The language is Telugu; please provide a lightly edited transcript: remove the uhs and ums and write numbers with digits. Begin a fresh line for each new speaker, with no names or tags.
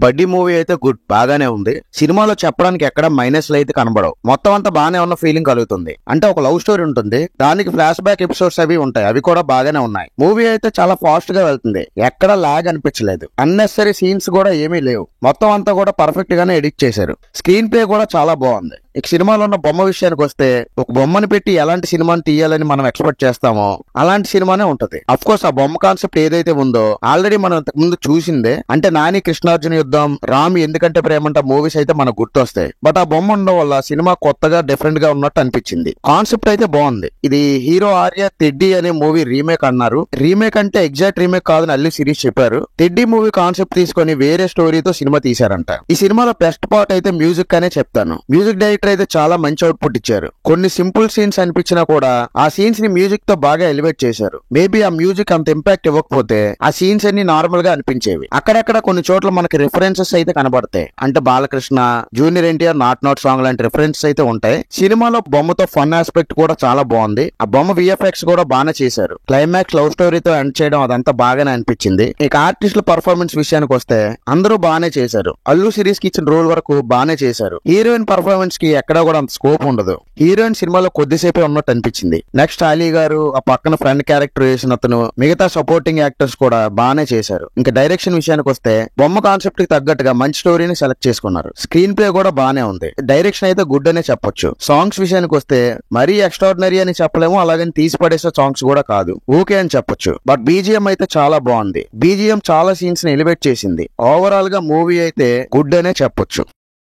బడ్డీ మూవీ అయితే గుడ్, బాగానే ఉంది. సినిమాలో చెప్పడానికి ఎక్కడ మైనస్లు అయితే కనబడవు. మొత్తం అంతా బాగానే ఉన్న ఫీలింగ్ కలుగుతుంది. అంటే ఒక లవ్ స్టోరీ ఉంటుంది, దానికి ఫ్లాష్ బ్యాక్ ఎపిసోడ్స్ అవి ఉంటాయి, అవి కూడా బాగానే ఉన్నాయి. మూవీ అయితే చాలా ఫాస్ట్ గా వెళ్తుంది, ఎక్కడ లాగ్ అనిపించలేదు. అన్నెసరీ సీన్స్ కూడా ఏమీ లేవు. మొత్తం అంతా కూడా పర్ఫెక్ట్ గానే ఎడిట్ చేశారు. స్క్రీన్ ప్లే కూడా చాలా బాగుంది. ఇక సినిమాలో ఉన్న బొమ్మ విషయానికి వస్తే, ఒక బొమ్మని పెట్టి ఎలాంటి సినిమాని తీయాలని మనం ఎక్స్పెక్ట్ చేస్తామో అలాంటి సినిమానే ఉంటది. అఫ్ కోర్స్ ఆ బొమ్మ కాన్సెప్ట్ ఏదైతే ఉందో ఆల్రెడీ మనం ఇంతకు ముందు చూసిందే. అంటే నాని కృష్ణార్జున యుద్ధం, రామ్ ఎందుకంటే ప్రేమంట మూవీస్ అయితే మనకు గుర్తొస్తాయి. బట్ ఆ బొమ్మ ఉండడం వల్ల సినిమా కొత్తగా డిఫరెంట్ గా ఉన్నట్టు అనిపించింది. కాన్సెప్ట్ అయితే బాగుంది. ఇది హీరో ఆర్య తెడ్డి అనే మూవీ రీమేక్ అన్నారు. రీమేక్ అంటే ఎగ్జాక్ట్ రీమేక్ కాదని అల్లు సిరీస్ చెప్పారు. తెడ్డి మూవీ కాన్సెప్ట్ తీసుకొని వేరే స్టోరీతో సినిమా తీశారంట. ఈ సినిమాలో బెస్ట్ పార్ట్ అయితే మ్యూజిక్ అనే చెప్తాను. మ్యూజిక్ డైరెక్టర్ అయితే చాలా మంచి అవుట్పుట్ ఇచ్చారు. కొన్ని సింపుల్ సీన్స్ అనిపించినా కూడా ఆ సీన్స్ ని మ్యూజిక్ తో బాగా ఎలివేట్ చేశారు. మేబీ ఆ మ్యూజిక్ అంత ఇంపాక్ట్ ఇవ్వకపోతే ఆ సీన్స్ అన్ని నార్మల్ గా అనిపించేవి. అక్కడక్కడ కొన్ని చోట్ల మనకి రిఫరెన్సెస్ అయితే కనబడతాయి. అంటే Balakrishna, junior NTR not song లాంటి రిఫరెన్సెస్ అయితే ఉంటాయి. సినిమాలో బొమ్మతో ఫన్ ఆస్పెక్ట్ కూడా చాలా బాగుంది. ఆ బొమ్మ విఎఫ్ఎక్స్ కూడా బాగానే చేశారు. క్లైమాక్స్ లవ్ స్టోరీతో ఎండ్ చేయడం అదంతా బాగానే అనిపించింది. ఇక ఆర్టిస్టుల పర్ఫార్మెన్స్ విషయానికి వస్తే అందరూ బాగానే చేశారు. అల్లు సిరీస్ కి ఇచ్చిన రోల్ వరకు బాగానే చేశారు. హీరోయిన్ పర్ఫార్మెన్స్ కి ఎక్కడ కూడా అంత స్కోప్ ఉండదు. హీరోయిన్ సినిమాలో కొద్దిసేపే ఉన్నట్టు అనిపించింది. నెక్స్ట్ అలీ గారు, ఆ పక్కన ఫ్రెండ్ క్యారెక్టర్ వేసిన అతను, మిగతా సపోర్టింగ్ యాక్టర్స్ కూడా బాగానే చేశారు. ఇంకా డైరెక్షన్ విషయానికి వస్తే బొమ్మ కాన్సెప్ట్ కి తగ్గట్టుగా మంచి స్టోరీని సెలెక్ట్ చేసుకున్నారు. స్క్రీన్ ప్లే కూడా బాగానే ఉంది. డైరెక్షన్ అయితే గుడ్ అనే చెప్పొచ్చు. సాంగ్స్ విషయానికి వస్తే మరీ ఎక్స్ట్రాడినరీ అని చెప్పలేము, అలాగని తీసి పడేసే సాంగ్స్ కూడా కాదు, ఓకే అని చెప్పొచ్చు. బట్ బీజిఎం అయితే చాలా బాగుంది. బీజిఎం చాలా సీన్స్ ని ఎలివేట్ చేసింది. ఓవరాల్ గా మూవీ అయితే గుడ్ అనే చెప్పొచ్చు.